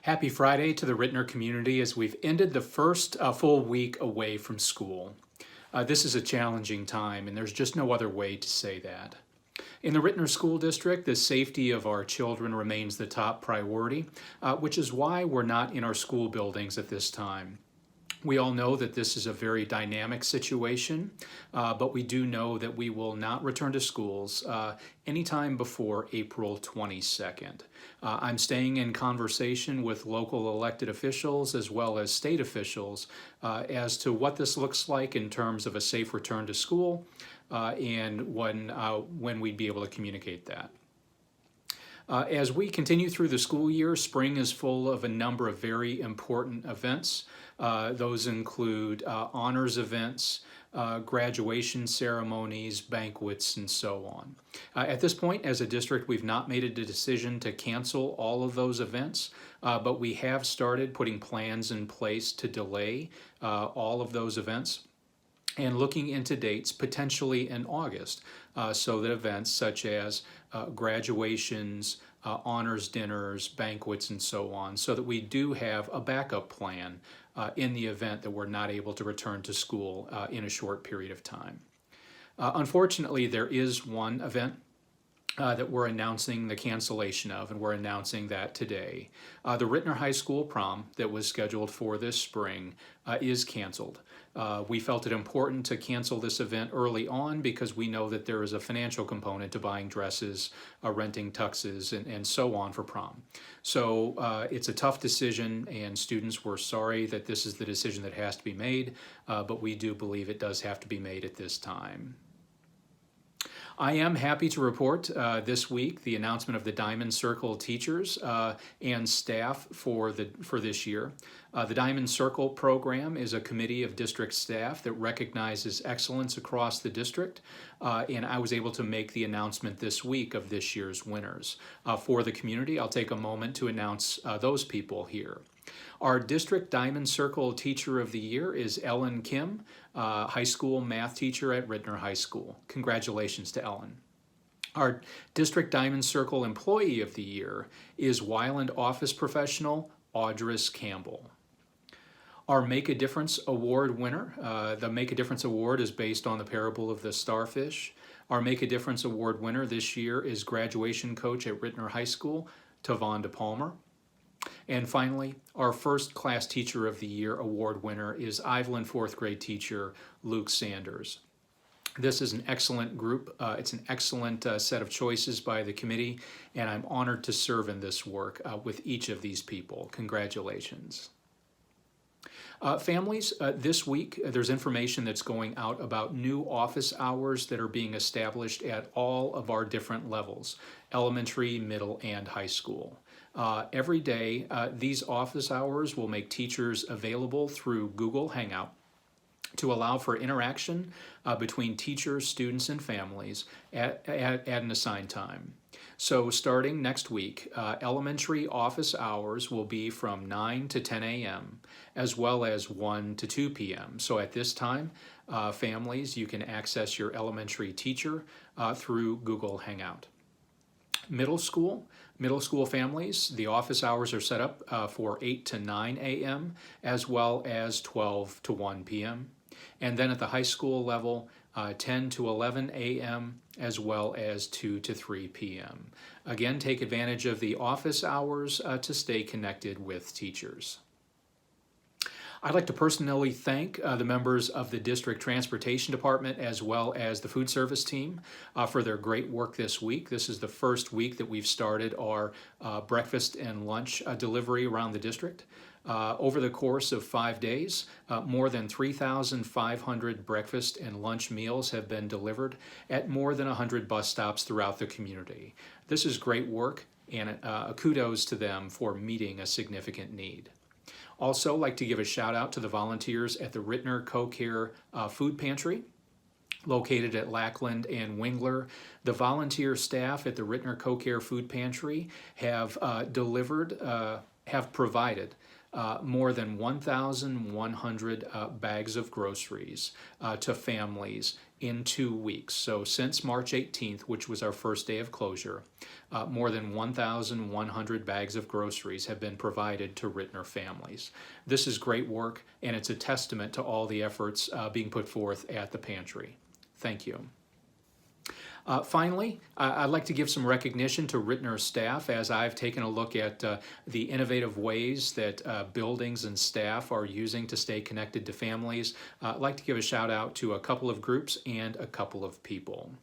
Happy Friday to the Ritenour community as we've ended the first full week away from school. This is a challenging time, and there's just no other way to say that. In the Ritenour School District, the safety of our children remains the top priority, which is why we're not in our school buildings at this time. We all know that this is a very dynamic situation, but we do know that we will not return to schools anytime before April 22nd. I'm staying in conversation with local elected officials as well as state officials as to what this looks like in terms of a safe return to school and when we'd be able to communicate that. As we continue through the school year, spring is full of a number of very important events. Those include honors events, graduation ceremonies, banquets, and so on. At this point, as a district, we've not made a decision to cancel all of those events, but we have started putting plans in place to delay all of those events and looking into dates potentially in August so that events such as graduations, honors dinners, banquets, and so on, so that we do have a backup plan in the event that we're not able to return to school in a short period of time. Unfortunately, there is one event that we're announcing the cancellation of, and we're announcing that today. The Ritenour High School prom that was scheduled for this spring is canceled. We felt it important to cancel this event early on because we know that there is a financial component to buying dresses, renting tuxes, and so on for prom. So it's a tough decision, and students were sorry that this is the decision that has to be made, but we do believe it does have to be made at this time. I am happy to report this week the announcement of the Diamond Circle teachers and staff for this year. The Diamond Circle program is a committee of district staff that recognizes excellence across the district, and I was able to make the announcement this week of this year's winners. For the community, I'll take a moment to announce those people here. Our District Diamond Circle Teacher of the Year is Ellen Kim, high school math teacher at Ritenour High School. Congratulations to Ellen. Our District Diamond Circle Employee of the Year is Wyland Office Professional Audris Campbell. Our Make a Difference Award winner, the Make a Difference Award is based on the parable of the starfish. Our Make a Difference Award winner this year is graduation coach at Ritenour High School, Tavonda Palmer. And finally, our First Class Teacher of the Year award winner is Iveland fourth grade teacher Luke Sanders. This is an excellent group. It's an excellent set of choices by the committee, and I'm honored to serve in this work with each of these people. Congratulations. Families, this week there's information that's going out about new office hours that are being established at all of our different levels, elementary, middle, and high school. Every day, these office hours will make teachers available through Google Hangout to allow for interaction between teachers, students, and families at an assigned time. So starting next week, elementary office hours will be from 9 to 10 a.m. as well as 1 to 2 p.m. So at this time, families, you can access your elementary teacher through Google Hangout. Middle school families, the office hours are set up for 8 to 9 a.m. as well as 12 to 1 p.m. And then at the high school level, 10 to 11 a.m. as well as 2 to 3 p.m. Again, take advantage of the office hours to stay connected with teachers. I'd like to personally thank the members of the District Transportation Department as well as the food service team for their great work this week. This is the first week that we've started our breakfast and lunch delivery around the district. Over the course of 5 days, more than 3,500 breakfast and lunch meals have been delivered at more than 100 bus stops throughout the community. This is great work, and kudos to them for meeting a significant need. Also, like to give a shout out to the volunteers at the Ritenour Co-Care Food Pantry, located at Lackland and Wingler. The volunteer staff at the Ritenour Co-Care Food Pantry have provided more than 1,100 bags of groceries to families in 2 weeks. So since March 18th, which was our first day of closure, more than 1,100 bags of groceries have been provided to Ritenour families. This is great work, and it's a testament to all the efforts being put forth at the pantry. Thank you. Finally, I'd like to give some recognition to Ritenour staff as I've taken a look at the innovative ways that buildings and staff are using to stay connected to families. I'd like to give a shout out to a couple of groups and a couple of people.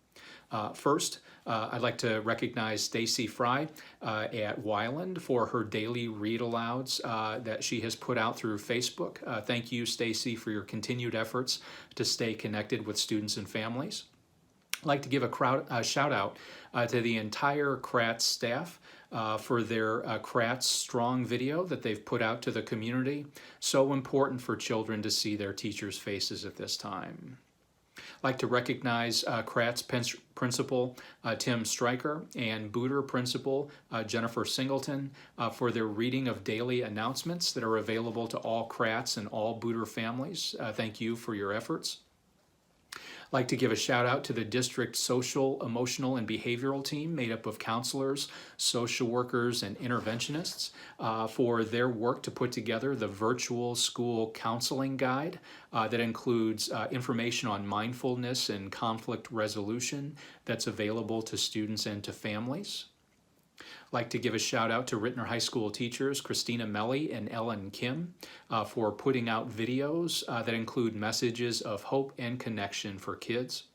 First, I'd like to recognize Stacy Fry at Weiland for her daily read-alouds that she has put out through Facebook. Thank you, Stacy, for your continued efforts to stay connected with students and families. I'd like to give a shout out to the entire Kratz staff for their Kratz Strong video that they've put out to the community. So important for children to see their teachers' faces at this time. I'd like to recognize Kratz Principal Tim Stryker and Booter Principal Jennifer Singleton for their reading of daily announcements that are available to all Kratz and all Booter families. Thank you for your efforts. I'd like to give a shout out to the district social, emotional, and behavioral team made up of counselors, social workers, and interventionists for their work to put together the virtual school counseling guide that includes information on mindfulness and conflict resolution that's available to students and to families. I'd like to give a shout out to Ritenour High School teachers Christina Melly and Ellen Kim for putting out videos that include messages of hope and connection for kids.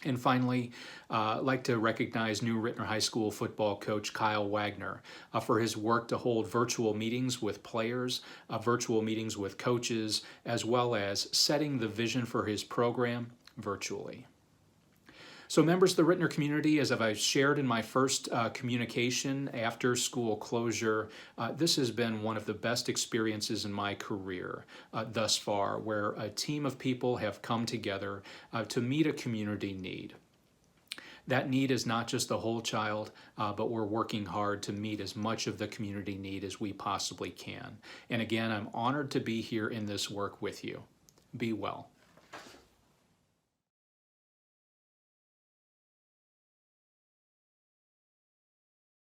And finally, I'd like to recognize new Ritenour High School football coach Kyle Wagner for his work to hold virtual meetings with players, virtual meetings with coaches, as well as setting the vision for his program virtually. So members of the Ritenour community, as I've shared in my first communication after school closure, this has been one of the best experiences in my career thus far, where a team of people have come together to meet a community need. That need is not just the whole child, but we're working hard to meet as much of the community need as we possibly can. And again, I'm honored to be here in this work with you. Be well.